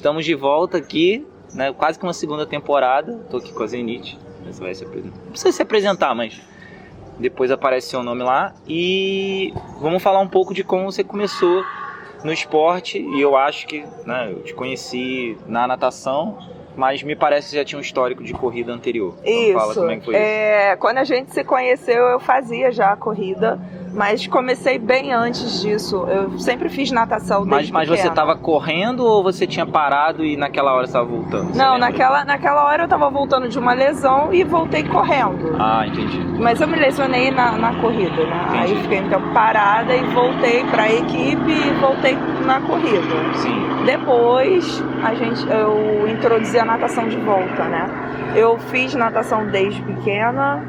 Estamos de volta aqui, né? Quase que uma segunda temporada. Tô aqui com a Zenith. Você vai se apresentar. Não precisa se apresentar, mas depois aparece seu nome lá. E vamos falar um pouco de como você começou no esporte. E eu acho que, né, eu te conheci na natação, mas me parece que já tinha um histórico de corrida anterior. Então, isso. Fala como é que foi isso. Quando a gente se conheceu, eu fazia já a corrida, mas comecei bem antes disso. Eu sempre fiz natação desde Mas pequena. você estava correndo ou você tinha parado e naquela hora você estava voltando? Não, naquela hora eu estava voltando de uma lesão e voltei correndo. Ah, entendi. Mas eu me lesionei na corrida, né? Entendi. Aí fiquei então parada e voltei para a equipe e voltei na corrida. Sim. Depois eu introduzi a natação de volta, né? Eu fiz natação desde pequena,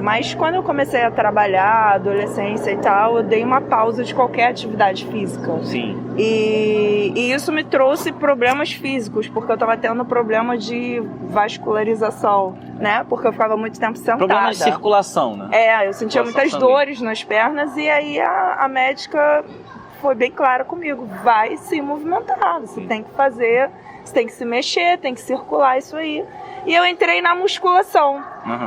mas quando eu comecei a trabalhar, adolescência e tal, eu dei uma pausa de qualquer atividade física. Sim. E isso me trouxe problemas físicos, porque eu estava tendo problema de vascularização, né? Porque eu ficava muito tempo sentada. Problema de circulação, né? Eu sentia muitas também. dores nas pernas e aí a médica foi bem clara comigo: vai se movimentar, você tem que fazer, você tem que se mexer, tem que circular isso aí. E eu entrei na musculação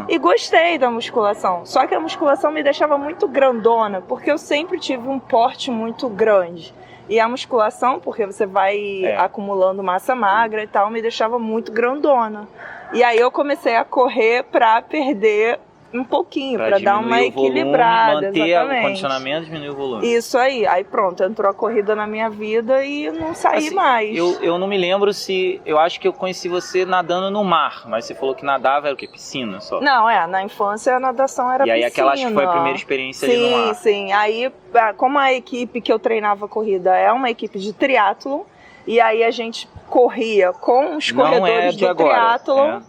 e gostei da musculação. Só que a musculação me deixava muito grandona, porque eu sempre tive um porte muito grande. E a musculação, porque você vai acumulando massa magra e tal, me deixava muito grandona. E aí eu comecei a correr para perder um pouquinho, para dar uma equilibrada. Volume, manter exatamente. O condicionamento, diminuir o volume. Isso aí pronto, entrou a corrida na minha vida e não saí mais. Eu não me lembro se... Eu acho que eu conheci você nadando no mar, mas você falou que nadava, era o quê? Piscina só? Não, na infância a nadação era piscina. E aí aquela acho que foi a primeira experiência ali no mar. Sim. Aí, como a equipe que eu treinava corrida é uma equipe de triatlon, e aí a gente corria com os corredores do triatlon.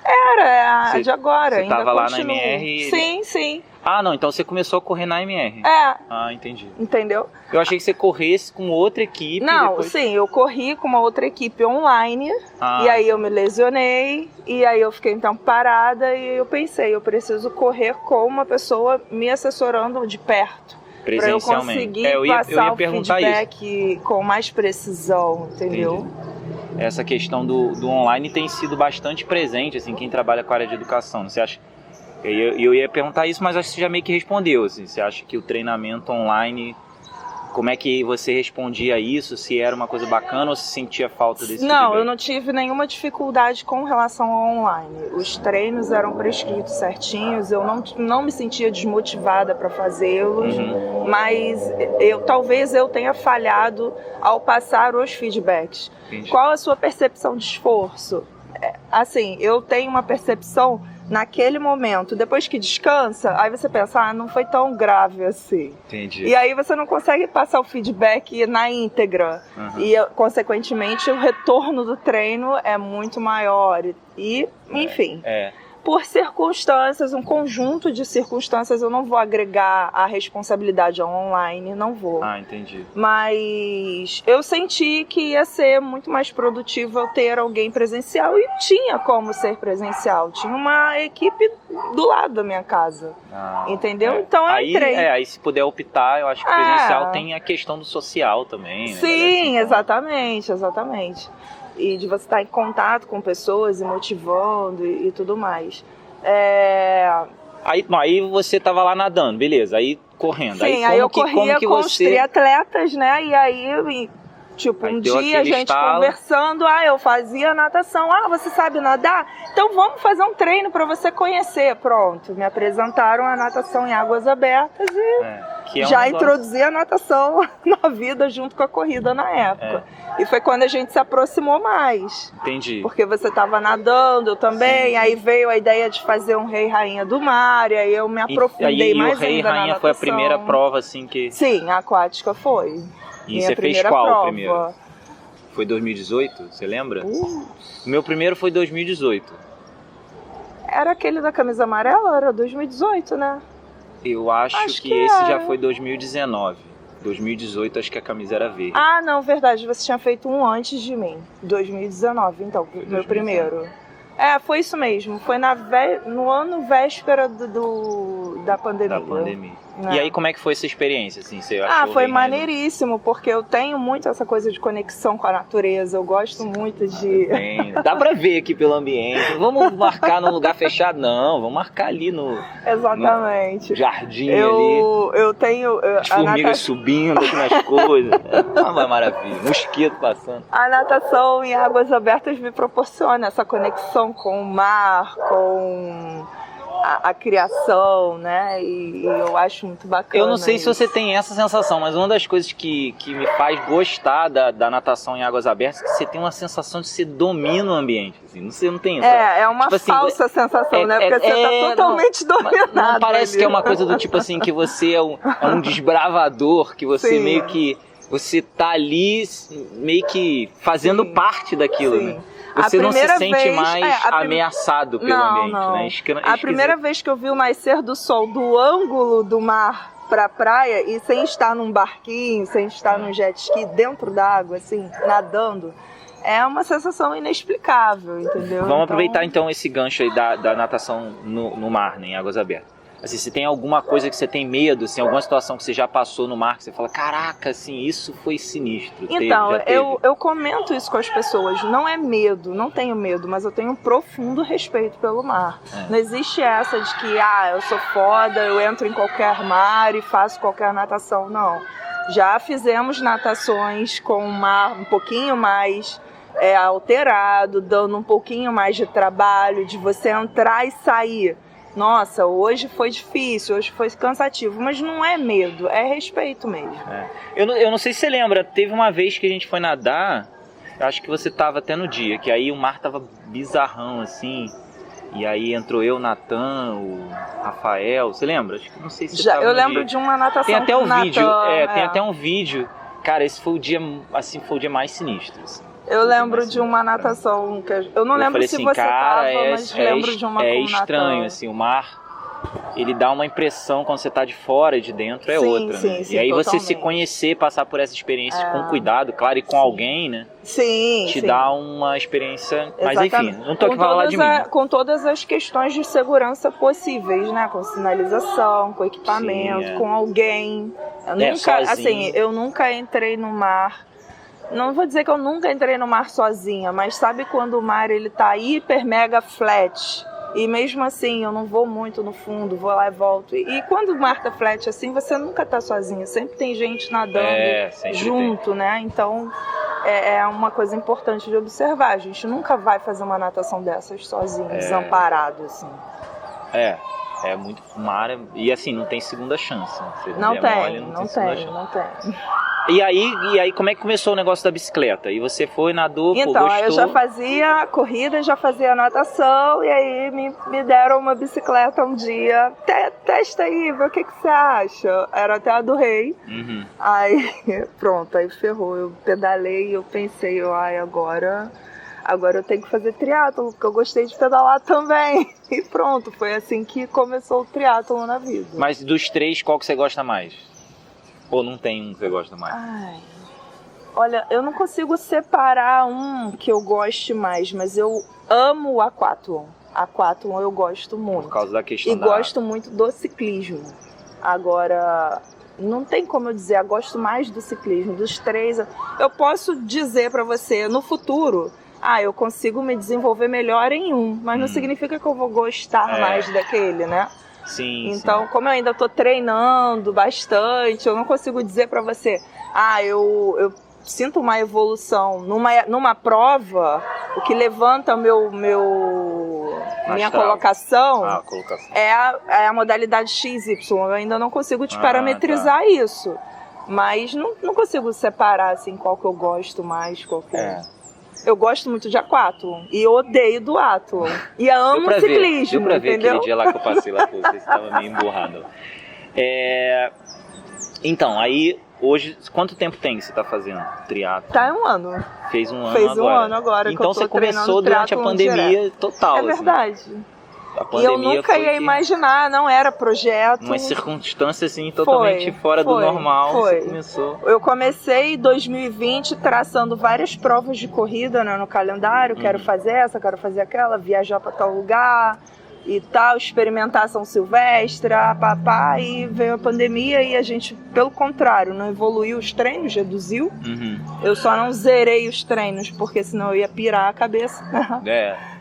Era de agora. Você ainda estava lá na continuo. MR? Sim. Ah, não, então você começou a correr na MR. Ah, entendi. Entendeu? Eu achei que você corresse com outra equipe. Não, depois... sim, eu corri com uma outra equipe online, e aí eu me lesionei, e aí eu fiquei então parada, e eu pensei, eu preciso correr com uma pessoa me assessorando de perto, para eu conseguir passar o feedback com mais precisão, entendeu? Entendi. Essa questão do online tem sido bastante presente, assim, quem trabalha com a área de educação. Você acha... Eu ia perguntar isso, mas acho que você já meio que respondeu, assim. Você acha que o treinamento online, como é que você respondia a isso? Se era uma coisa bacana ou se sentia falta desse Não, feedback? eu não tive nenhuma dificuldade com relação ao online. Os treinos eram prescritos certinhos, eu não me sentia desmotivada para fazê-los, mas talvez eu tenha falhado ao passar os feedbacks. Entendi. Qual a sua percepção de esforço? Assim, eu tenho uma percepção naquele momento, depois que descansa, aí você pensa, não foi tão grave assim. Entendi. E aí você não consegue passar o feedback na íntegra. E, consequentemente, o retorno do treino é muito maior. E, enfim... Por circunstâncias, um conjunto de circunstâncias, eu não vou agregar a responsabilidade ao online, não vou. Ah, entendi. Mas eu senti que ia ser muito mais produtivo eu ter alguém presencial, e tinha como ser presencial. Tinha uma equipe do lado da minha casa, entendeu? Então eu entrei. Aí se puder optar, eu acho que presencial tem a questão do social também. Sim, né? exatamente. E de você estar em contato com pessoas e motivando e tudo mais. Aí você tava lá nadando, beleza, aí correndo. Sim, aí eu corria com os triatletas, né? E aí, tipo, um dia a gente conversando, eu fazia natação. Você sabe nadar? Então vamos fazer um treino para você conhecer. Pronto, me apresentaram a natação em águas abertas e já introduzi a natação na vida junto com a corrida na época. E foi quando a gente se aproximou mais. Entendi. Porque você estava nadando, eu também, aí veio a ideia de fazer um Rei e Rainha do Mar, e aí eu me aprofundei mais ainda na natação. E o Rei e Rainha foi a primeira prova, assim, que... Sim, a aquática foi. E você fez qual primeiro? Foi 2018, você lembra? O meu primeiro foi 2018. Era aquele da camisa amarela? Era 2018, né? Eu acho que esse já foi 2019. 2018, acho que a camisa era verde. Ah, não, verdade. Você tinha feito um antes de mim. 2019, então, meu primeiro. Foi isso mesmo. Foi no ano véspera da pandemia. E aí, como é que foi essa experiência? Assim, você achou foi bem maneiríssimo, porque eu tenho muito essa coisa de conexão com a natureza. Eu gosto muito de... Dá pra ver aqui pelo ambiente. Vamos marcar num lugar fechado? Não, vamos marcar ali no... Exatamente. No jardim ali. Eu tenho... As formigas subindo aqui nas coisas. Uma maravilha. Mosquito passando. A natação em águas abertas me proporciona essa conexão com o mar, com... A criação, né? E eu acho muito bacana. Eu não sei isso. se você tem essa sensação, mas uma das coisas que me faz gostar da natação em águas abertas é que você tem uma sensação de que você domina o ambiente. Assim, você não tem isso. É uma tipo falsa sensação, né? Porque você tá totalmente dominado. Não parece ali. Que é uma coisa do tipo assim, que você é um desbravador, que você meio que... Você tá ali meio que fazendo parte daquilo, né? Você não se sente mais ameaçado pelo ambiente, né? A primeira vez que eu vi o nascer do sol do ângulo do mar pra praia e sem estar num barquinho, sem estar num jet ski dentro da água, assim, nadando, é uma sensação inexplicável, entendeu? Vamos aproveitar então esse gancho aí da natação no mar, né, em águas abertas. Assim, se tem alguma coisa que você tem medo, assim, alguma situação que você já passou no mar, que você fala, caraca, assim, isso foi sinistro. Então, eu comento isso com as pessoas, não é medo, não tenho medo, mas eu tenho um profundo respeito pelo mar. Não existe essa de que, eu sou foda, eu entro em qualquer mar e faço qualquer natação, não. Já fizemos natações com o mar um pouquinho mais alterado, dando um pouquinho mais de trabalho, de você entrar e sair. Nossa, hoje foi difícil, hoje foi cansativo, mas não é medo, é respeito mesmo. Eu não sei se você lembra, teve uma vez que a gente foi nadar, acho que você tava até no dia, que aí o mar tava bizarrão assim, e aí entrou eu, Natan, o Rafael, você lembra? Acho que não sei se você tava eu lembro de uma natação tem até um vídeo, Natan, tem até um vídeo, cara, esse foi o dia, assim, foi o dia mais sinistro, assim. Eu lembro de uma natação que eu não lembro se você tava, mas lembro de uma com estranho, assim, o mar, ele dá uma impressão quando você tá de fora e de dentro é outra, sim, né? Sim, e aí totalmente. Você se conhecer, passar por essa experiência com cuidado, claro, e com alguém, né? Te dá uma experiência, mas enfim, não tô aqui falando de mim. Com todas as questões de segurança possíveis, né? Com sinalização, com equipamento, com alguém. Eu nunca entrei no mar. Não vou dizer que eu nunca entrei no mar sozinha, mas sabe quando o mar ele tá hiper mega flat e mesmo assim eu não vou muito no fundo, vou lá e volto. E quando o mar tá flat assim, você nunca tá sozinha, sempre tem gente nadando junto, né? Então é uma coisa importante de observar. A gente nunca vai fazer uma natação dessas sozinho, desamparado assim. É muito mar e assim, não tem segunda chance. Não tem. E aí, como é que começou o negócio da bicicleta? E você foi, nadou, Então, gostou? Eu já fazia corrida, já fazia natação, e aí me deram uma bicicleta um dia. Testa aí, vê o que você acha. Era até a do rei. Aí, pronto, aí ferrou. Eu pedalei e eu pensei, agora eu tenho que fazer triatlon, porque eu gostei de pedalar também. E pronto, foi assim que começou o triatlon na vida. Mas dos três, qual que você gosta mais? Ou não tem um que você gosta mais? Olha, eu não consigo separar um que eu goste mais, mas eu amo o aquatlon. Aquatlon eu gosto muito. Por causa da questão E gosto muito do ciclismo. Agora, não tem como eu dizer, eu gosto mais do ciclismo. Dos três, eu posso dizer pra você, no futuro, eu consigo me desenvolver melhor em um, mas não significa que eu vou gostar mais daquele, né? Então, como eu ainda estou treinando bastante, eu não consigo dizer para você, eu sinto uma evolução numa prova, o que levanta minha colocação, é a modalidade XY. Eu ainda não consigo te parametrizar isso, mas não consigo separar assim qual que eu gosto mais, qual que Eu gosto muito de aquatlon e eu odeio duatlon. E eu amo ciclismo, deu pra ver entendeu? aquele dia lá que eu passei lá com você, estava meio emburrado. Então, aí, hoje, quanto tempo tem que você tá fazendo triatlon? Tá um ano. Fez um ano agora. Fez um ano agora. Então você começou durante a pandemia total. É verdade. Assim. E eu nunca ia imaginar, não era projeto. Uma circunstância assim totalmente fora do normal. Você começou. Eu comecei em 2020 traçando várias provas de corrida, né, no calendário. Quero fazer essa, quero fazer aquela, viajar para tal lugar. e tal, experimentar São Silvestre, papá, e veio a pandemia e a gente, pelo contrário, não evoluiu os treinos, reduziu. Eu só não zerei os treinos, porque senão eu ia pirar a cabeça.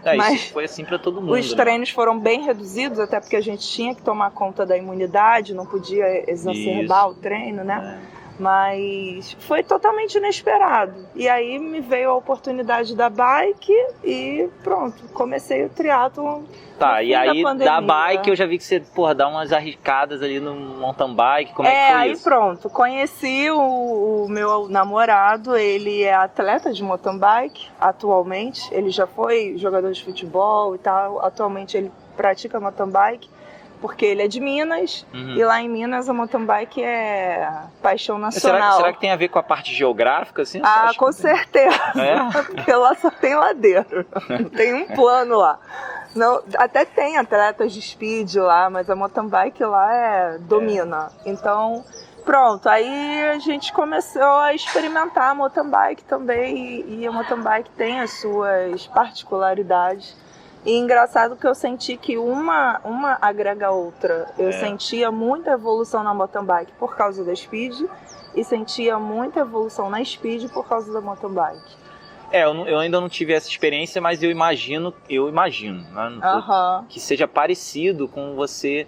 Mas isso foi assim pra todo mundo. Os treinos foram bem reduzidos, até porque a gente tinha que tomar conta da imunidade, não podia exacerbar o treino, né? Mas foi totalmente inesperado. E aí me veio a oportunidade da bike e pronto, comecei o triatlon. Tá, e aí da bike eu já vi que você, dá umas arriscadas ali no mountain bike, como é que foi aí isso? Pronto, conheci o meu namorado, ele é atleta de mountain bike atualmente, ele já foi jogador de futebol e tal, atualmente ele pratica mountain bike. Porque ele é de Minas, e lá em Minas a mountain bike é paixão nacional. Será que tem a ver com a parte geográfica? Assim? Com certeza. Porque lá só tem ladeira. Tem um plano lá. Não, até tem atletas de speed lá, mas a mountain bike lá domina. Então, pronto. Aí a gente começou a experimentar a mountain bike também. E a mountain bike tem as suas particularidades. E engraçado que eu senti que uma agrega a outra. Eu sentia muita evolução na mountain bike por causa da speed e sentia muita evolução na speed por causa da mountain bike. Eu ainda não tive essa experiência, mas eu imagino, né, que seja parecido com você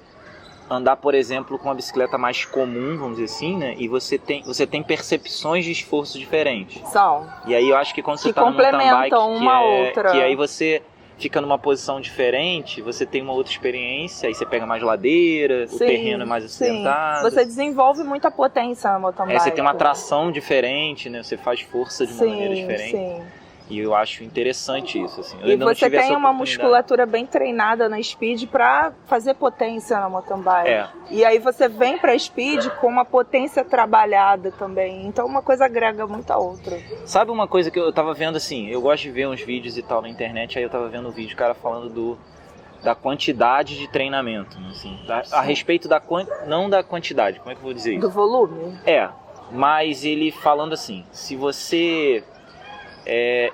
andar, por exemplo, com uma bicicleta mais comum, vamos dizer assim, né? E você tem percepções de esforço diferentes. São. E aí eu acho que quando você tá no mountain bike, outra. Que aí você fica numa posição diferente, você tem uma outra experiência, aí você pega mais ladeira, o terreno é mais acidentado. Você desenvolve muita potência na mountain bike. Você tem uma tração diferente, né? Você faz força de uma maneira diferente. E eu acho interessante isso, assim. Eu e você tem uma musculatura bem treinada na speed para fazer potência na mountain bike. E aí você vem pra speed com uma potência trabalhada também. Então uma coisa agrega muito a outra. Sabe uma coisa que eu tava vendo, assim, eu gosto de ver uns vídeos e tal na internet, aí eu tava vendo um vídeo, cara falando da quantidade de treinamento, assim, a respeito não da quantidade, como é que eu vou dizer isso? Do volume? Mas ele falando assim, se você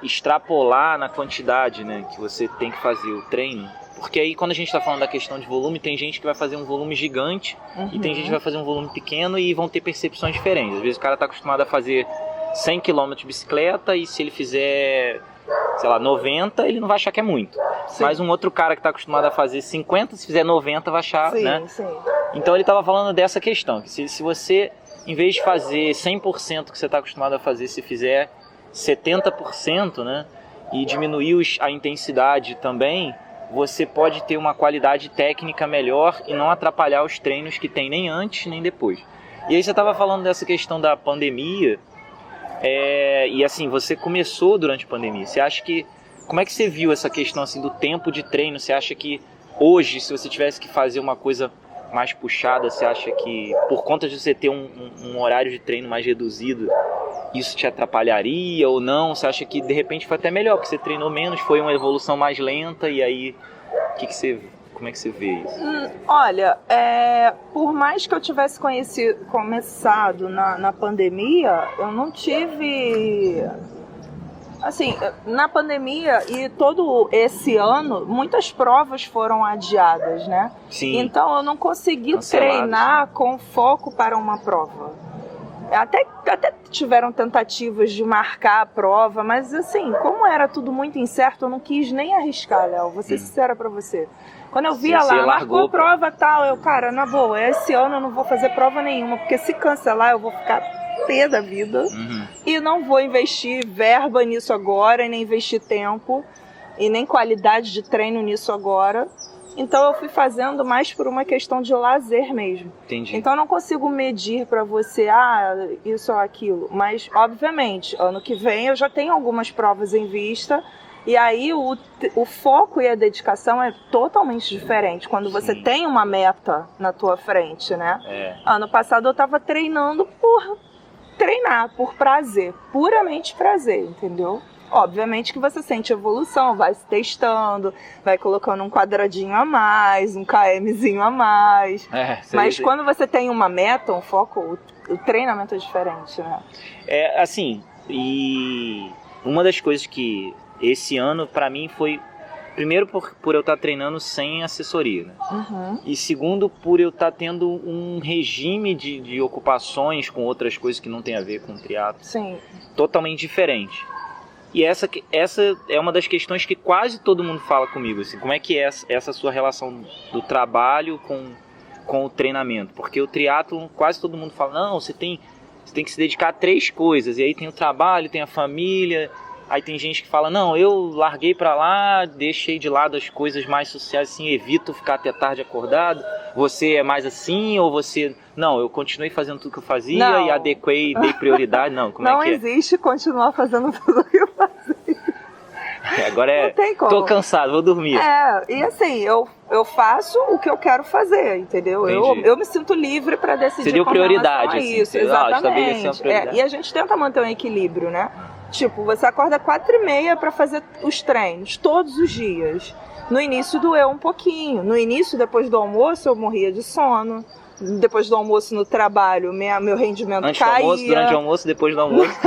extrapolar na quantidade, né, que você tem que fazer o treino, porque aí quando a gente está falando da questão de volume, tem gente que vai fazer um volume gigante e tem gente que vai fazer um volume pequeno e vão ter percepções diferentes. Às vezes o cara está acostumado a fazer 100 km de bicicleta e se ele fizer, sei lá, 90, ele não vai achar que é muito. Mas um outro cara que está acostumado a fazer 50, se fizer 90, vai achar, né? Então ele estava falando dessa questão, que se você, em vez de fazer 100% que você está acostumado a fazer, se fizer 70%, né, e diminuir a intensidade também, você pode ter uma qualidade técnica melhor e não atrapalhar os treinos que tem nem antes nem depois. E aí você estava falando dessa questão da pandemia, e assim, você começou durante a pandemia. Você acha que, como é que você viu essa questão assim, do tempo de treino? Você acha que hoje, se você tivesse que fazer uma coisa mais puxada, você acha que por conta de você ter um horário de treino mais reduzido, isso te atrapalharia ou não? Você acha que de repente foi até melhor, porque você treinou menos, foi uma evolução mais lenta, e aí como é que você vê isso? Olha, por mais que eu tivesse começado na pandemia, eu não tive... Assim, na pandemia e todo esse ano, muitas provas foram adiadas, né? Sim. Então eu não consegui treinar com foco para uma prova. Até tiveram tentativas de marcar a prova, mas assim, como era tudo muito incerto, eu não quis nem arriscar, Léo. Vou ser sincera pra você. Quando eu via lá, marcou prova tal, eu, cara, na boa, esse ano eu não vou fazer prova nenhuma, porque se cancelar eu vou ficar pé da vida e não vou investir verba nisso agora, e nem investir tempo e nem qualidade de treino nisso agora. Então eu fui fazendo mais por uma questão de lazer mesmo. Entendi. Então eu não consigo medir para você, isso ou aquilo. Mas, obviamente, ano que vem eu já tenho algumas provas em vista. E aí o foco e a dedicação é totalmente diferente. Quando você tem uma meta na tua frente, né? Ano passado eu estava treinando por treinar, por prazer. Puramente prazer, entendeu? Obviamente que você sente evolução, vai se testando, vai colocando um quadradinho a mais, um KMzinho a mais. Mas quando você tem uma meta, um foco, o treinamento é diferente, né? Assim, e uma das coisas que esse ano pra mim foi Primeiro, por eu estar treinando sem assessoria, né? Uhum. E segundo, por eu estar tendo um regime de ocupações com outras coisas que não tem a ver com o triatlo. Sim. Totalmente diferente. E essa é uma das questões que quase todo mundo fala comigo, assim, como é que é essa sua relação do trabalho com o treinamento? Porque o triatlo, quase todo mundo fala, não, você tem que se dedicar a 3 coisas, e aí tem o trabalho, tem a família, aí tem gente que fala, não, eu larguei pra lá, deixei de lado as coisas mais sociais, assim, evito ficar até tarde acordado, você é mais assim, ou você... Não, eu continuei fazendo tudo que eu fazia não. E adequei, dei prioridade, não, como não é que é? Não existe continuar fazendo tudo que eu fazia. Agora não tem como. Tô cansado, vou dormir. E assim, eu faço o que eu quero fazer, entendeu? Eu me sinto livre para decidir. Você deu prioridade, assim. Isso, exatamente. E a gente tenta manter um equilíbrio, né? Tipo, você acorda 4h30 para fazer os treinos, todos os dias. No início doeu um pouquinho. No início, depois do almoço, eu morria de sono. Depois do almoço no trabalho, meu rendimento Antes caía. Do almoço, durante o almoço, depois do almoço.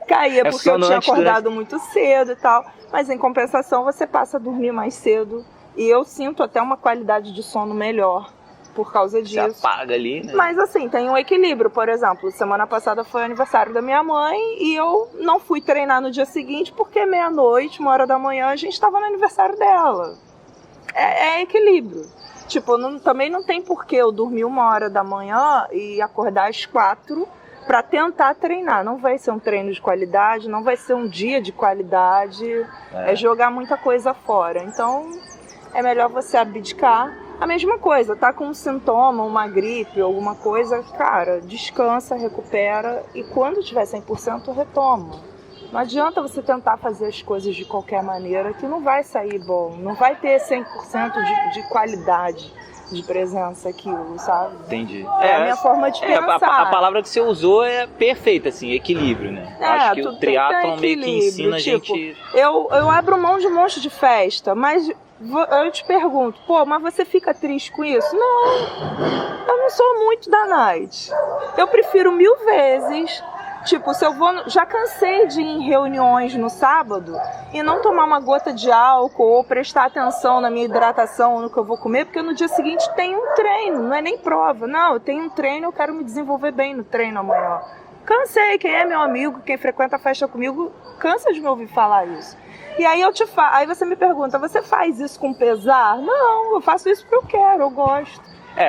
Caía porque eu tinha acordado muito cedo e tal. Mas em compensação, você passa a dormir mais cedo. E eu sinto até uma qualidade de sono melhor por causa disso. Você apaga ali, né? Mas assim, tem um equilíbrio. Por exemplo, semana passada foi o aniversário da minha mãe e eu não fui treinar no dia seguinte porque meia-noite, 1h da manhã, a gente estava no aniversário dela. É equilíbrio. Tipo, também não tem porquê eu dormir 1h da manhã e acordar às 4 para tentar treinar. Não vai ser um treino de qualidade, não vai ser um dia de qualidade, é jogar muita coisa fora. Então, é melhor você abdicar. A mesma coisa, tá com um sintoma, uma gripe, alguma coisa, cara, descansa, recupera e quando tiver 100% retoma. Não adianta você tentar fazer as coisas de qualquer maneira que não vai sair bom. Não vai ter 100% de qualidade de presença aquilo, sabe? Entendi. É a minha forma de pensar. A palavra que você usou é perfeita, assim, equilíbrio, né? Acho que o triatlon meio que ensina a gente... Eu abro mão de um monte de festa, mas eu te pergunto, mas você fica triste com isso? Não, eu não sou muito da night. Eu prefiro 1000 vezes... Tipo, se eu vou... Já cansei de ir em reuniões no sábado e não tomar uma gota de álcool ou prestar atenção na minha hidratação ou no que eu vou comer, porque no dia seguinte tem um treino, não é nem prova. Não, eu tenho um treino, eu quero me desenvolver bem no treino amanhã. Cansei, quem é meu amigo, quem frequenta a festa comigo, cansa de me ouvir falar isso. E aí aí você me pergunta, você faz isso com pesar? Não, eu faço isso porque eu quero, eu gosto.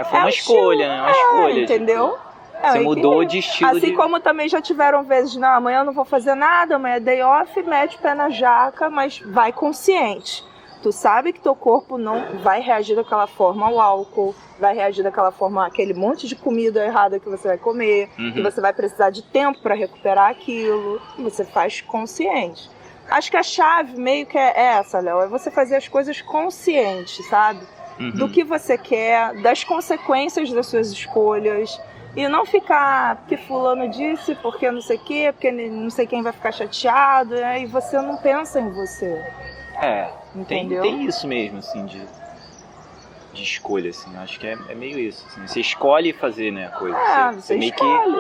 Foi uma escolha, né? Uma escolha. Entendeu? Você mudou de estilo. Assim como também já tiveram vezes, não, amanhã eu não vou fazer nada, amanhã é day off, mete o pé na jaca, mas vai consciente. Tu sabe que teu corpo não vai reagir daquela forma ao álcool, vai reagir daquela forma àquele monte de comida errada que você vai comer, que você vai precisar de tempo para recuperar aquilo, e você faz consciente. Acho que a chave meio que é essa, Léo, é você fazer as coisas conscientes, sabe? Do que você quer, das consequências das suas escolhas. E não ficar, porque fulano disse, porque não sei o quê, porque não sei quem vai ficar chateado, e você não pensa em você. Entendeu? Tem isso mesmo, assim, de escolha, assim, acho que é meio isso. Assim, você escolhe fazer, né, a coisa. Você meio escolhe.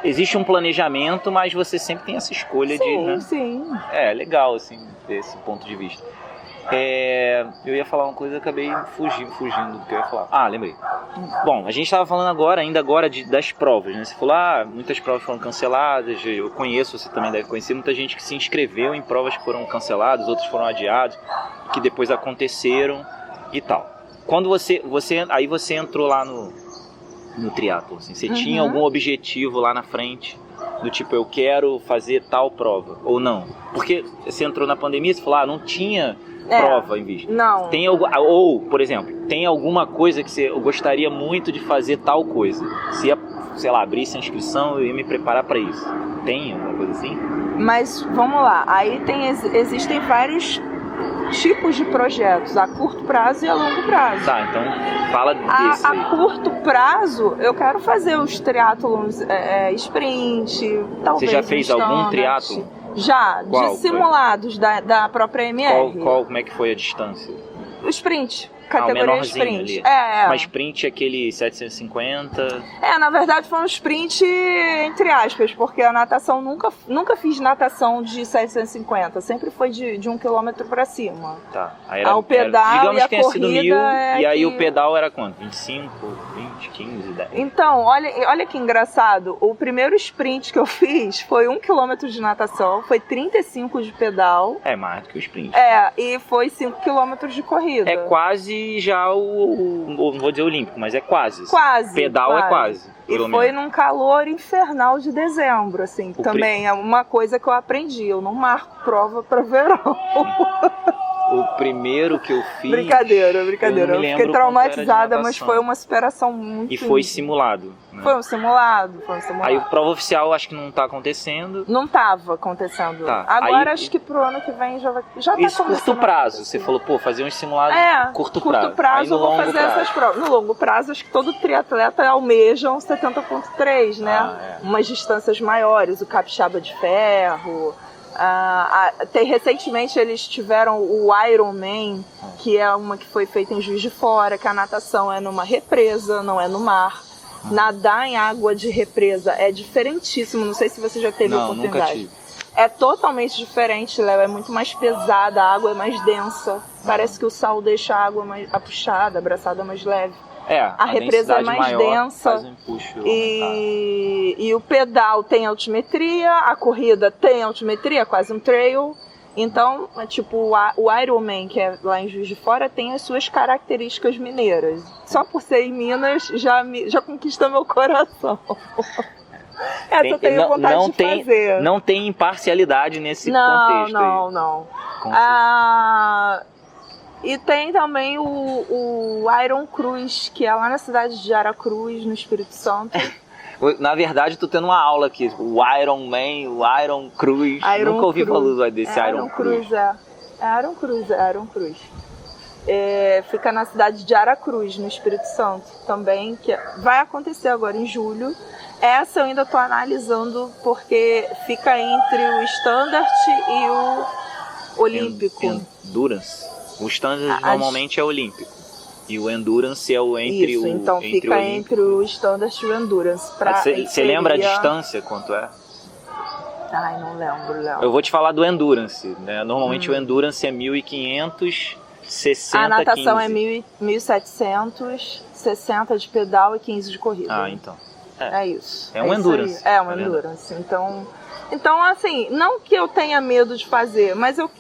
Que existe um planejamento, mas você sempre tem essa escolha de, né? Sim. É legal, assim, desse ponto de vista. Eu ia falar uma coisa e acabei fugindo do que eu ia falar. Lembrei. Bom, a gente estava falando ainda agora das provas, né? Você falou, muitas provas foram canceladas, eu conheço, você também deve conhecer, muita gente que se inscreveu em provas que foram canceladas, outras foram adiadas, que depois aconteceram e tal. Quando você entrou lá no triatlo, assim, você tinha algum objetivo lá na frente? Do tipo, eu quero fazer tal prova, ou não? Porque você entrou na pandemia, você falou, não tinha prova em vista. Não. Ou, por exemplo, tem alguma coisa que eu gostaria muito de fazer tal coisa. Se, sei lá, abrisse a inscrição, eu ia me preparar para isso. Tem alguma coisa assim? Mas, vamos lá, aí existem vários tipos de projetos, a curto prazo e a longo prazo. Tá, então fala desse aí. A curto prazo, eu quero fazer os triatlons sprint, talvez. Você já fez algum triatlon? Já, de simulados da própria MR. Como é que foi a distância? O sprint. categoria menorzinho sprint. ali. Mas sprint é aquele 750. Na verdade foi um sprint entre aspas, porque a natação nunca fiz natação de 750, sempre foi de 1 km pra cima. Tá. Aí era, o pedal digamos e a que tenha sido 1000, corrida e aí o pedal era quanto? 25, 20, 15, 10? Então, olha que engraçado, o primeiro sprint que eu fiz foi 1 km de natação, foi 35 de pedal. É mais do que o sprint. E foi 5 km de corrida. É quase já não vou dizer olímpico, mas é quase. Quase. Pedal quase. É quase. E foi num calor infernal de dezembro, assim. Também é uma coisa que eu aprendi. Eu não marco prova para verão. O primeiro que eu fiz... Brincadeira. Eu fiquei traumatizada, mas foi uma superação muito... E foi simulado. Né? Foi um simulado. Aí a prova oficial acho que não tá acontecendo. Não tava acontecendo. Tá. Agora acho que pro ano que vem já tá começando. Isso curto prazo. Você falou, fazer um simulado curto prazo. Curto prazo eu vou fazer essas provas. No longo prazo, acho que todo triatleta almeja um 70.3, né? Umas distâncias maiores, o capixaba de ferro... recentemente eles tiveram o Ironman, que é uma que foi feita em Juiz de Fora, que a natação é numa represa, não é no mar. Nadar em água de represa é diferentíssimo, não sei se você já teve oportunidade. Nunca tive. É totalmente diferente, Léo, é muito mais pesada, a água é mais densa, parece que o sal deixa a água mais puxada, a braçada mais leve. A represa é mais densa e o pedal tem altimetria, a corrida tem altimetria, quase um trail. Então, tipo, o Ironman, que é lá em Juiz de Fora, tem as suas características mineiras. Só por ser em Minas, já conquista meu coração. Eu tenho vontade de fazer. Não tem imparcialidade nesse contexto aí. Não. E tem também o Iron Cruz, que é lá na cidade de Aracruz, no Espírito Santo. Na verdade, tô tendo uma aula aqui. O Iron Man, o Iron Cruz. Nunca ouvi falar desse Iron Cruz. Iron Cruz. Fica na cidade de Aracruz, no Espírito Santo também, que vai acontecer agora em julho. Essa eu ainda tô analisando, porque fica entre o Standard e o Olímpico. Endurance. O Standard normalmente é olímpico. E o Endurance é o entre Isso, o então entre fica entre o Standard e o Endurance. Você lembra a distância quanto é? Ai, não lembro, Léo. Eu vou te falar do Endurance, né? Normalmente o Endurance é 1.500, 60, a natação 15. É 1.700, 60 de pedal e 15 de corrida. Então. É isso. É um Endurance. É um Endurance. Então, assim, não que eu tenha medo de fazer, mas eu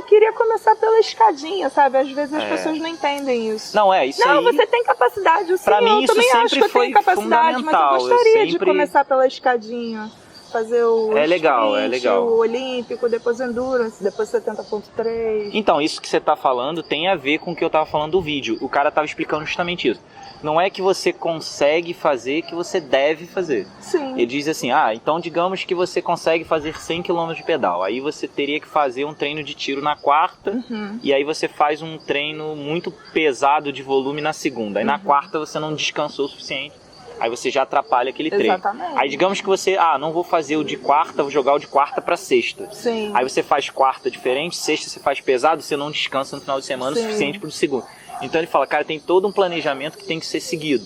queria começar pela escadinha, sabe? Às vezes as pessoas não entendem isso. Isso aí... Não, você tem capacidade, sim. Pra mim, eu também acho que eu tenho capacidade, fundamental. mas eu gostaria de começar pela escadinha. Fazer o o Olímpico, depois o Endurance, depois 70.3. Então, isso que você tá falando tem a ver com o que eu tava falando do vídeo. O cara tava explicando justamente isso. Não é que você consegue fazer, que você deve fazer. Sim. Ele diz assim, então digamos que você consegue fazer 100 km de pedal. Aí você teria que fazer um treino de tiro na quarta, e aí você faz um treino muito pesado de volume na segunda. Aí na quarta você não descansou o suficiente. Aí você já atrapalha aquele treino. Exatamente. Aí digamos que você, não vou fazer o de quarta, vou jogar o de quarta pra sexta. Sim. Aí você faz quarta diferente, sexta você faz pesado, você não descansa no final de semana o suficiente pro segundo. Então ele fala, cara, tem todo um planejamento que tem que ser seguido.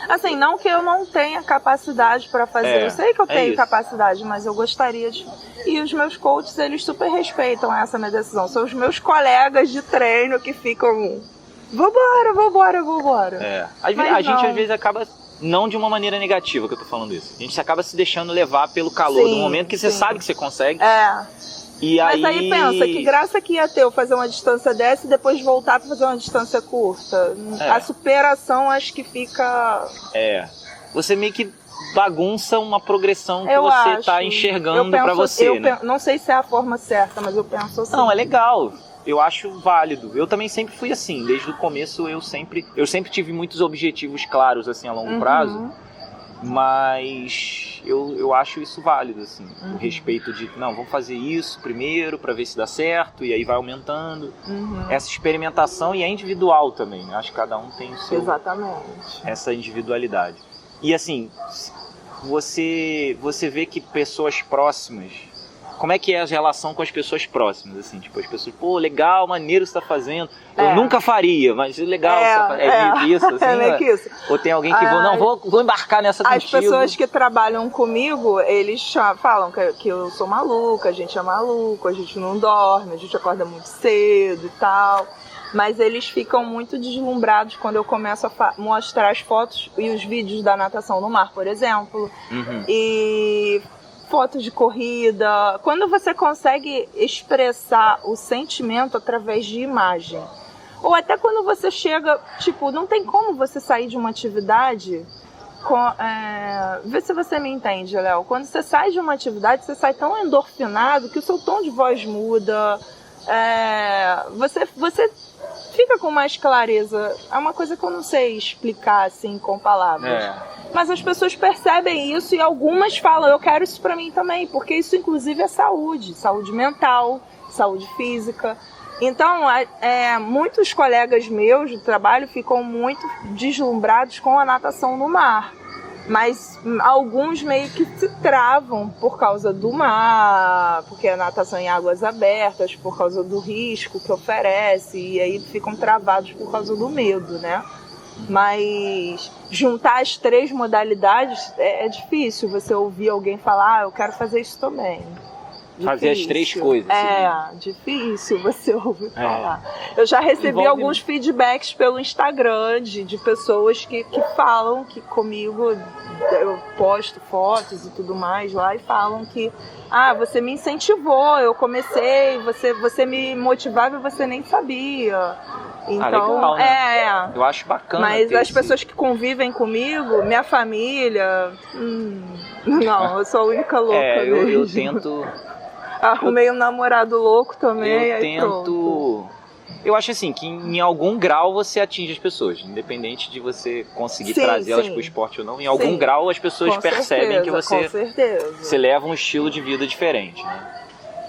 Assim, não que eu não tenha capacidade pra fazer. Eu sei que eu tenho capacidade, mas eu gostaria de... E os meus coaches, eles super respeitam essa minha decisão. São os meus colegas de treino que ficam... Vambora. A gente às vezes acaba, não de uma maneira negativa que eu tô falando isso. A gente acaba se deixando levar pelo calor do momento que você sabe que você consegue. Mas aí pensa, que graça que ia ter eu fazer uma distância dessa e depois voltar pra fazer uma distância curta. A superação acho que fica... Você meio que bagunça uma progressão que você tá enxergando pra você, né? Não sei se é a forma certa, mas eu penso assim. Não, é legal. Eu acho válido. Eu também sempre fui assim. Desde o começo eu sempre tive muitos objetivos claros assim a longo prazo. Mas eu acho isso válido, assim. O respeito de, vamos fazer isso primeiro pra ver se dá certo. E aí vai aumentando. Essa experimentação, e é individual também. Acho que cada um tem o seu... Exatamente. Essa individualidade. E assim, você vê que pessoas próximas como é que é a relação com as pessoas próximas, assim, tipo, as pessoas, pô, legal, maneiro você tá fazendo, eu nunca faria, mas legal você tá fazendo, meio isso, assim, meio que isso. Ou tem alguém que vou embarcar nessa contigo. As pessoas que trabalham comigo, eles falam que eu sou maluca, a gente é maluco, a gente não dorme, a gente acorda muito cedo e tal. Mas eles ficam muito deslumbrados quando eu começo a mostrar as fotos e os vídeos da natação no mar, por exemplo. E fotos de corrida. Quando você consegue expressar o sentimento através de imagem. Ou até quando você chega, tipo, não tem como você sair de uma atividade... Vê se você me entende, Léo. Quando você sai de uma atividade, você sai tão endorfinado que o seu tom de voz muda. Você fica com mais clareza. É uma coisa que eu não sei explicar assim com palavras. Mas as pessoas percebem isso e algumas falam, eu quero isso pra mim também, porque isso inclusive é saúde mental, saúde física. Então, muitos colegas meus de trabalho ficam muito deslumbrados com a natação no mar. Mas alguns meio que se travam por causa do mar, porque a natação em águas abertas, por causa do risco que oferece, e aí ficam travados por causa do medo, né? Mas juntar as 3 modalidades é difícil você ouvir alguém falar, eu quero fazer isso também. Fazer as 3 coisas. Difícil você ouvir falar. Eu já recebi alguns feedbacks pelo Instagram de pessoas que falam que comigo, eu posto fotos e tudo mais lá, e falam que você me incentivou, eu comecei, você me motivava e você nem sabia. Então, legal, né? Eu acho bacana. Mas as pessoas que convivem comigo, minha família, não, eu sou a única louca mesmo. Eu tento... Arrumei um namorado louco também. Eu tento... Eu acho assim, que em algum grau você atinge as pessoas, independente de você conseguir trazê-las para o esporte ou não. Em algum grau as pessoas percebem que você leva um estilo de vida diferente, né?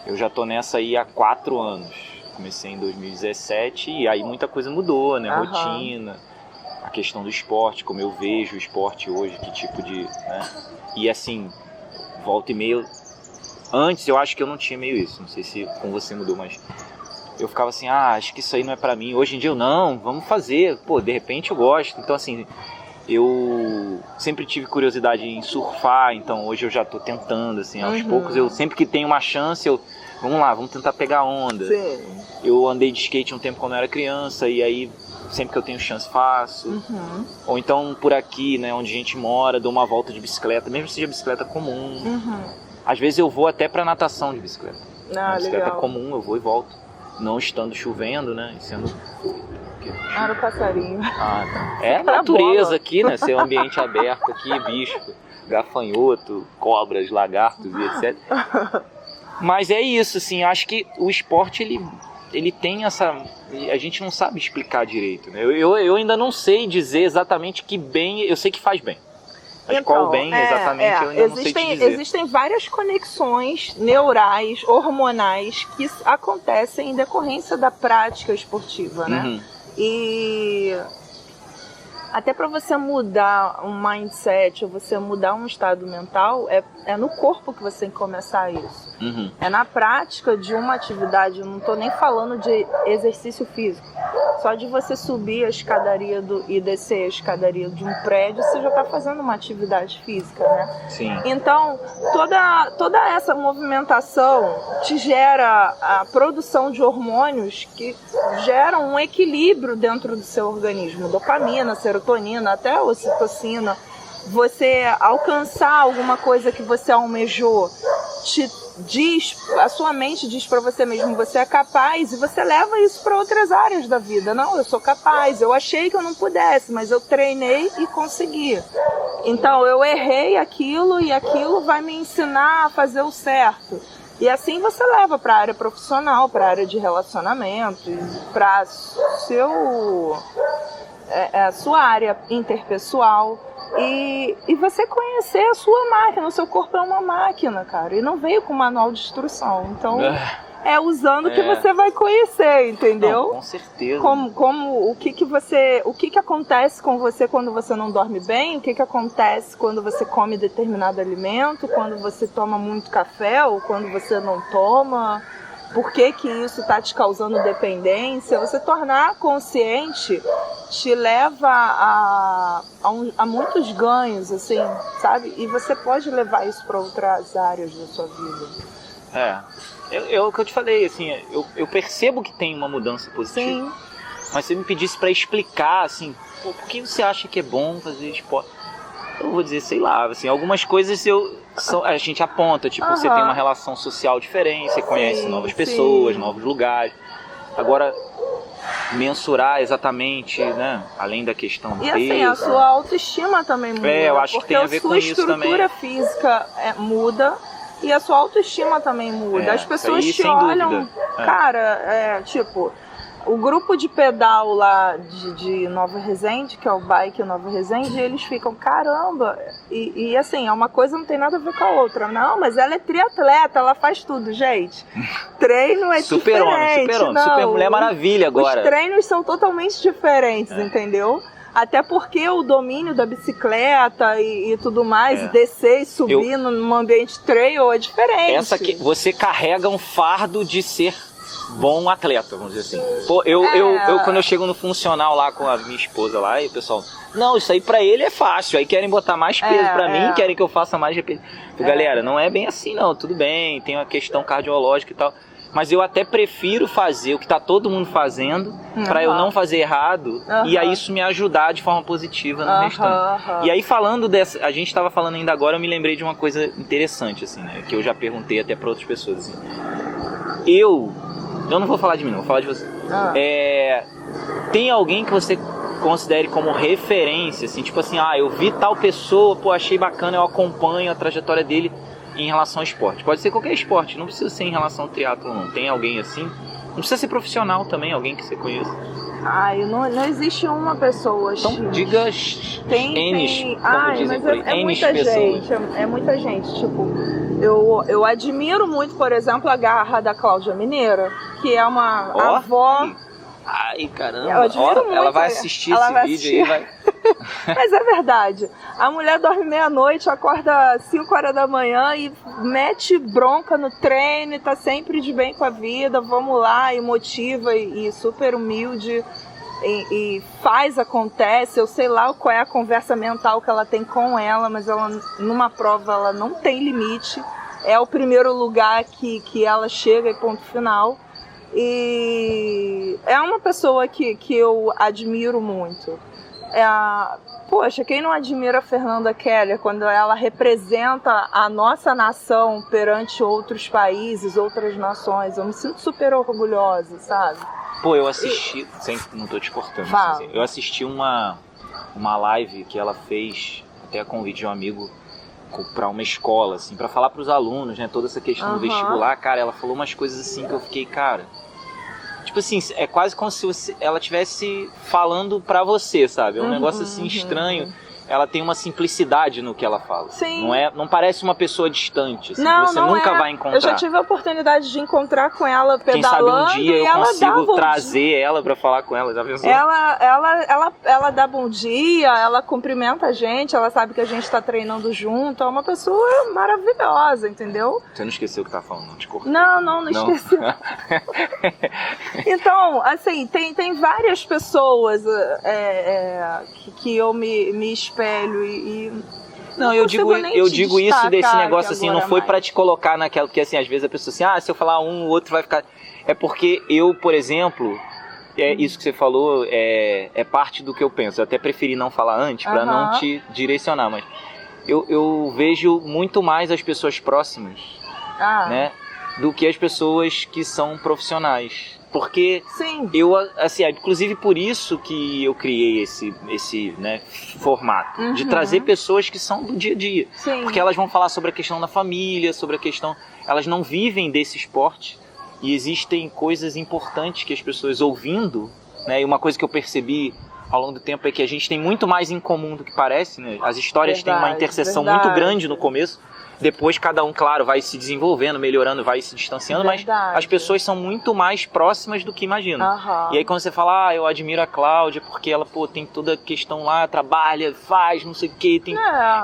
Eu já tô nessa aí há 4 anos. Comecei em 2017 e aí muita coisa mudou, né? Rotina, a questão do esporte, como eu vejo o esporte hoje, que tipo de... né? E assim, volta e meia... Antes eu acho que eu não tinha meio isso, não sei se com você mudou, mas eu ficava assim, acho que isso aí não é pra mim. Hoje em dia vamos fazer, pô, de repente eu gosto. Então assim, eu sempre tive curiosidade em surfar, então hoje eu já tô tentando, assim, aos poucos, eu sempre que tenho uma chance, vamos lá, vamos tentar pegar onda. Sim. Eu andei de skate um tempo quando eu era criança, e aí sempre que eu tenho chance faço. Ou então por aqui, né, onde a gente mora, dou uma volta de bicicleta, mesmo que seja bicicleta comum. Às vezes eu vou até pra natação de bicicleta. Bicicleta comum, eu vou e volto. Não estando chovendo, né? Sendo... Era o passarinho. Tá. É a natureza aqui, né? Ser um ambiente aberto aqui, bicho, gafanhoto, cobras, lagartos e etc. Mas é isso, assim, acho que o esporte, ele tem essa... A gente não sabe explicar direito, né? Eu ainda não sei dizer exatamente que bem... Eu sei que faz bem. Mas qual bem exatamente eu ainda não sei te dizer. Existem várias conexões neurais, hormonais, que acontecem em decorrência da prática esportiva, né? E até para você mudar um mindset, ou você mudar um estado mental, é no corpo que você tem que começar isso. É na prática de uma atividade, eu não estou nem falando de exercício físico. Só de você subir a escadaria e descer a escadaria de um prédio, você já está fazendo uma atividade física, né? Sim. Então, toda essa movimentação te gera a produção de hormônios que geram um equilíbrio dentro do seu organismo. Dopamina, serotonina, até ocitocina. Você alcançar alguma coisa que você almejou, a sua mente diz para você mesmo, você é capaz, e você leva isso para outras áreas da vida. Não, eu sou capaz, eu achei que eu não pudesse, mas eu treinei e consegui. Então eu errei aquilo e aquilo vai me ensinar a fazer o certo. E assim você leva para a área profissional, para a área de relacionamento, para a sua área interpessoal. E você conhecer a sua máquina, o seu corpo é uma máquina, cara, e não veio com manual de instrução. Então é usando que você vai conhecer, entendeu? Não, com certeza. O que acontece com você quando você não dorme bem, o que acontece quando você come determinado alimento, quando você toma muito café ou quando você não toma, por que isso está te causando dependência. Você tornar consciente te leva a muitos ganhos, assim, sabe? E você pode levar isso para outras áreas da sua vida. O que eu te falei, assim, eu percebo que tem uma mudança positiva. Sim. Mas se você me pedisse para explicar, assim, por que você acha que é bom fazer esporte? Eu vou dizer, sei lá, assim, algumas coisas a gente aponta, tipo, você tem uma relação social diferente, você conhece novas pessoas, novos lugares. Agora, mensurar exatamente, né, além da questão do E peso, assim, a sua autoestima também muda. eu acho que tem a ver com isso também. Porque a sua estrutura física muda e a sua autoestima também muda. As pessoas aí, te olham, cara, tipo... O grupo de pedal lá de Nova Resende, que é o Bike Nova Resende, eles ficam, caramba, e assim, uma coisa não tem nada a ver com a outra. Não, mas ela é triatleta, ela faz tudo, gente. Treino é diferente. Super-homem, super Mulher Maravilha agora. Os treinos são totalmente diferentes, entendeu? Até porque o domínio da bicicleta e tudo mais, descer e subir num ambiente trail é diferente. Você carrega um fardo de ser bom atleta, vamos dizer assim. Pô, eu quando eu chego no funcional lá com a minha esposa lá, e o pessoal, não, isso aí pra ele é fácil, aí querem botar mais peso pra mim, querem que eu faça mais repetição. Galera, não é bem assim não, tudo bem, tem uma questão cardiológica e tal, mas eu até prefiro fazer o que tá todo mundo fazendo, pra eu não fazer errado, e aí isso me ajudar de forma positiva no restante. E aí falando dessa, a gente tava falando ainda agora, eu me lembrei de uma coisa interessante, assim, né, que eu já perguntei até pra outras pessoas, assim. Eu não vou falar de mim, não, vou falar de você. Tem alguém que você considere como referência, assim, tipo assim, eu vi tal pessoa, pô, achei bacana, eu acompanho a trajetória dele em relação ao esporte. Pode ser qualquer esporte, não precisa ser em relação ao triatlo, não. Tem alguém assim? Não precisa ser profissional também, alguém que você conheça. Não existe uma pessoa. Então diga N, mas é muita gente, é muita gente, tipo, eu admiro muito, por exemplo, a garra da Cláudia Mineira, que é uma avó. Ai, caramba, ela vai assistir esse vídeo aí, vai... Mas é verdade, a mulher dorme meia-noite, acorda 5 horas da manhã e mete bronca no treino e tá sempre de bem com a vida, vamos lá, e motiva e super humilde e faz, acontece, eu sei lá qual é a conversa mental que ela tem com ela, mas ela, numa prova ela não tem limite, é o primeiro lugar que ela chega e ponto final. E é uma pessoa que eu admiro muito. Poxa, quem não admira a Fernanda Keller quando ela representa a nossa nação perante outros países, outras nações? Eu me sinto super orgulhosa, sabe? Pô, eu assisti, não tô te cortando, assim, eu assisti uma live que ela fez, até a convite de um amigo, para uma escola, assim, para falar para os alunos, né, toda essa questão do vestibular. Cara, ela falou umas coisas assim que eu fiquei, cara, tipo assim, é quase como se ela estivesse falando pra você, sabe? É um negócio assim estranho. Ela tem uma simplicidade no que ela fala. Sim. Não parece uma pessoa distante, assim, não, você não nunca vai encontrar. Eu já tive a oportunidade de encontrar com ela pedalando. Quem sabe um dia eu consigo um trazer ela pra falar com ela, já pensou? Ela dá bom dia, ela cumprimenta a gente, ela sabe que a gente tá treinando junto, é uma pessoa maravilhosa, entendeu? Você não esqueceu o que tá falando, não te cortou? Não esqueci. Então, assim, tem várias pessoas que eu me espelho e não, eu digo isso desse negócio assim, não foi pra te colocar naquela, porque assim, às vezes a pessoa assim, se eu falar um, o outro vai ficar... É porque eu, por exemplo, isso que você falou é parte do que eu penso. Eu até preferi não falar antes pra não te direcionar, mas eu vejo muito mais as pessoas próximas, né, do que as pessoas que são profissionais. Porque eu, assim, inclusive por isso que eu criei esse né, formato, de trazer pessoas que são do dia a dia. Sim. Porque elas vão falar sobre a questão da família, sobre a questão... Elas não vivem desse esporte e existem coisas importantes que as pessoas ouvindo, né? E uma coisa que eu percebi ao longo do tempo é que a gente tem muito mais em comum do que parece, né? As histórias têm uma interseção muito grande no começo. Depois cada um, claro, vai se desenvolvendo, melhorando, vai se distanciando, mas as pessoas são muito mais próximas do que imaginam. Aham. E aí quando você fala, eu admiro a Cláudia porque ela, tem toda a questão lá, trabalha, faz, não sei o que,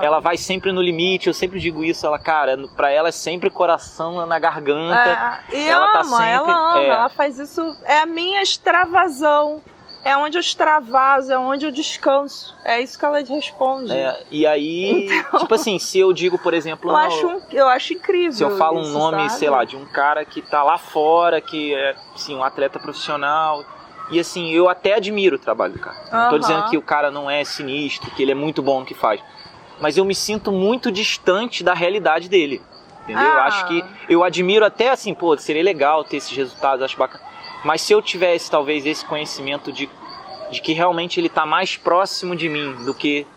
ela vai sempre no limite, eu sempre digo isso, ela, cara, pra ela é sempre coração na garganta. E ela ama, ela faz isso, é a minha extravasão. É onde eu extravaso, é onde eu descanso. É isso que ela responde. E aí, então, tipo assim, se eu digo, por exemplo... Eu acho incrível. Se eu falo isso, um nome, sabe? sei lá, de um cara que tá lá fora, que é, assim, um atleta profissional... E assim, eu até admiro o trabalho do cara. Não tô dizendo que o cara não é sinistro, que ele é muito bom no que faz. Mas eu me sinto muito distante da realidade dele. Entendeu? Eu acho que... Eu admiro até assim, seria legal ter esses resultados, acho bacana. Mas se eu tivesse, talvez, esse conhecimento de que realmente ele está mais próximo de mim do que,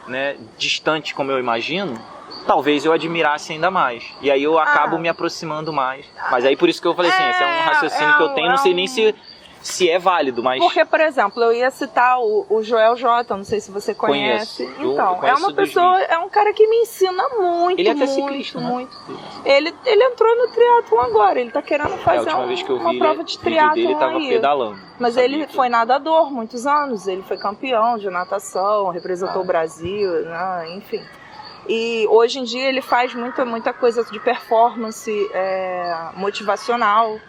né, distante, como eu imagino, talvez eu admirasse ainda mais. E aí eu acabo me aproximando mais. Mas aí por isso que eu falei assim, esse é um raciocínio que eu tenho, não sei nem se é válido, mas... Porque, por exemplo, eu ia citar o Joel J, não sei se você conhece. Conheço. Então, é uma pessoa, é um cara que me ensina muito, ele é até ciclista, muito. Ele entrou no triatlon agora, ele tá querendo fazer uma prova de triatlon dele, ele tava pedalando. Mas ele foi nadador muitos anos, ele foi campeão de natação, representou o Brasil, né, enfim. E hoje em dia ele faz muita coisa de performance motivacional.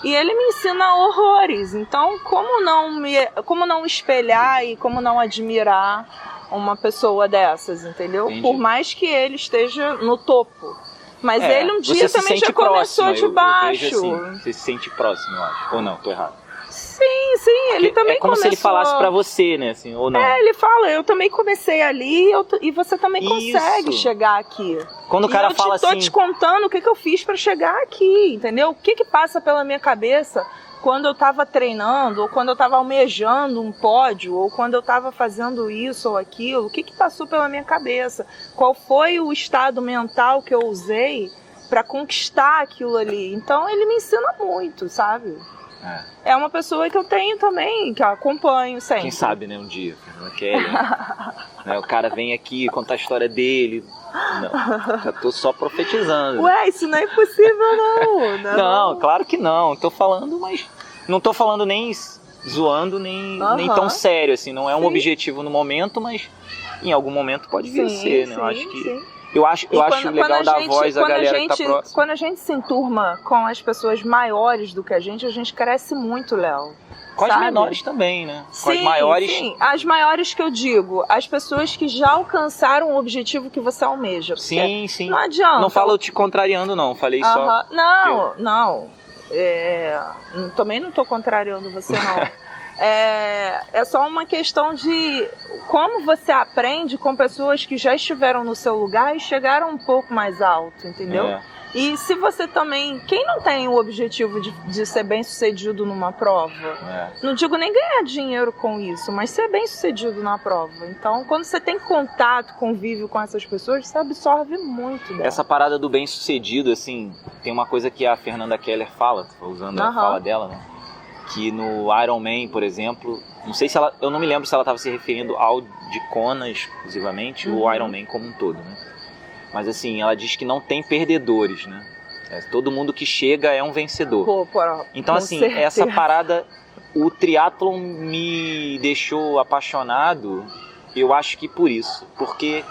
E ele me ensina horrores, então como não espelhar e como não admirar uma pessoa dessas, entendeu? Entendi. Por mais que ele esteja no topo. Mas ele um dia também já começou de baixo. Eu vejo assim, você se sente próximo, eu acho. Ou não, tô errado. Sim, ele também começou... É como se ele falasse pra você, né, assim, ou não. Ele fala, eu também comecei ali e você também consegue chegar aqui. Quando o cara fala assim... Eu tô te contando o que eu fiz pra chegar aqui, entendeu? O que passa pela minha cabeça quando eu tava treinando, ou quando eu tava almejando um pódio, ou quando eu tava fazendo isso ou aquilo, o que passou pela minha cabeça? Qual foi o estado mental que eu usei pra conquistar aquilo ali? Então ele me ensina muito, sabe? É uma pessoa que eu tenho também, que eu acompanho sempre. Quem sabe, né, um dia, Fernanda Keller, né, o cara vem aqui contar a história dele. Não, já tô só profetizando. Ué, isso não é impossível, não. Não, claro que não. Tô falando, mas não tô falando nem zoando, nem tão sério, assim. Não é um objetivo no momento, mas em algum momento pode vir a ser, né? Eu acho que... Eu acho legal dar voz à galera que tá próxima. Quando a gente se enturma com as pessoas maiores do que a gente cresce muito, Léo. Com as menores também, né? Com as maiores... Sim, as maiores que eu digo. As pessoas que já alcançaram o objetivo que você almeja. Sim. Não adianta. Não falo te contrariando, não. Falei só... Não. Também não tô contrariando você, não. É só uma questão de como você aprende com pessoas que já estiveram no seu lugar e chegaram um pouco mais alto, entendeu? E se você também... Quem não tem o objetivo de ser bem sucedido numa prova? Não digo nem ganhar dinheiro com isso, mas ser bem sucedido na prova. Então, quando você tem contato, convívio com essas pessoas, você absorve muito dela. Essa parada do bem sucedido, assim, tem uma coisa que a Fernanda Keller fala, usando a fala dela, né? Que no Ironman, por exemplo, não sei se ela, eu não me lembro se ela estava se referindo ao de Kona exclusivamente ou ao Ironman como um todo, né? Mas assim, ela diz que não tem perdedores, né? Todo mundo que chega é um vencedor. Então assim, certeza. Essa parada, o triatlon me deixou apaixonado, eu acho que por isso, porque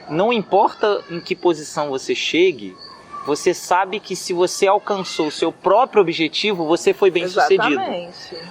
não importa em que posição você chegue, você sabe que se você alcançou o seu próprio objetivo, você foi bem sucedido.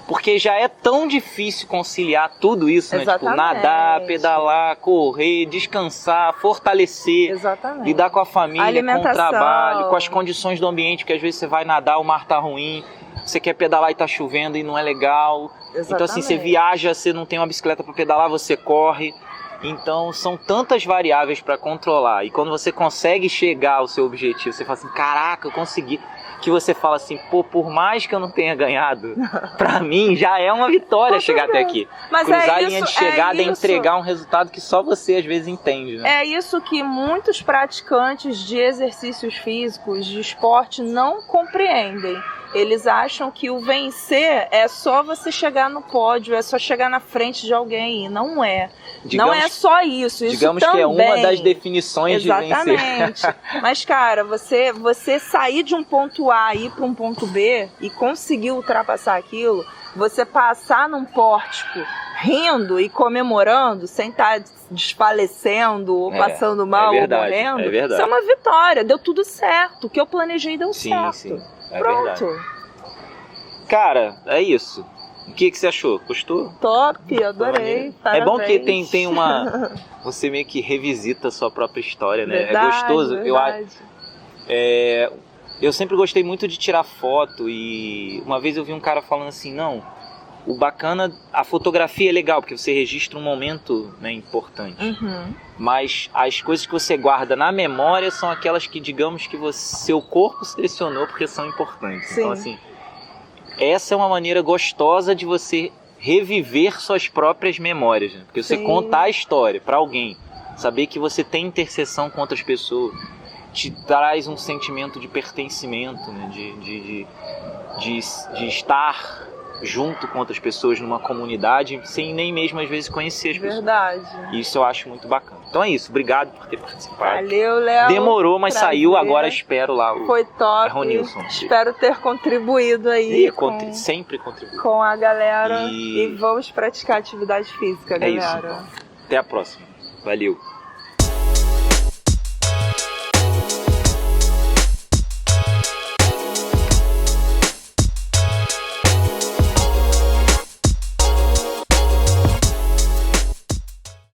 Porque já é tão difícil conciliar tudo isso, né? Tipo, nadar, pedalar, correr, descansar, fortalecer, lidar com a família, com o trabalho, com as condições do ambiente, porque às vezes você vai nadar, o mar tá ruim, você quer pedalar e tá chovendo e não é legal. Então assim, você viaja, você não tem uma bicicleta para pedalar, você corre. Então são tantas variáveis para controlar, e quando você consegue chegar ao seu objetivo, você fala assim, caraca, eu consegui, que você fala assim, por mais que eu não tenha ganhado, pra mim já é uma vitória chegar até aqui. Mas cruzar a linha de chegada e entregar um resultado que só você às vezes entende, né? É isso que muitos praticantes de exercícios físicos, de esporte, não compreendem. Eles acham que o vencer é só você chegar no pódio, é só chegar na frente de alguém. E não é. Não é só isso. Isso digamos também, que é uma das definições de vencer. Exatamente. Mas, cara, você sair de um ponto A e ir para um ponto B e conseguir ultrapassar aquilo, você passar num pórtico rindo e comemorando, sem estar desfalecendo ou passando mal ou morrendo, isso é uma vitória. Deu tudo certo. O que eu planejei deu certo. Sim. Pronto. Verdade. Cara, é isso. O que você achou? Gostou? Top, adorei. É bom que tem uma... Você meio que revisita a sua própria história, né? Verdade, é gostoso. Verdade. Eu sempre gostei muito de tirar foto e uma vez eu vi um cara falando assim, não, o bacana, a fotografia é legal, porque você registra um momento, né, importante. Uhum. Mas as coisas que você guarda na memória são aquelas que, digamos, que seu corpo selecionou porque são importantes. Sim. Então, assim, essa é uma maneira gostosa de você reviver suas próprias memórias, né? Porque você contar a história para alguém, saber que você tem interseção com outras pessoas, te traz um sentimento de pertencimento, né? de estar junto com outras pessoas numa comunidade, sem nem mesmo às vezes conhecer as pessoas. Verdade. Isso eu acho muito bacana. Então é isso, obrigado por ter participado. Valeu, Léo. Demorou, mas saiu, agora espero lá o Foi top. Ronilson. Espero ter contribuído aí sempre contribuiu com a galera e vamos praticar atividade física, galera. É isso, então. Até a próxima. Valeu.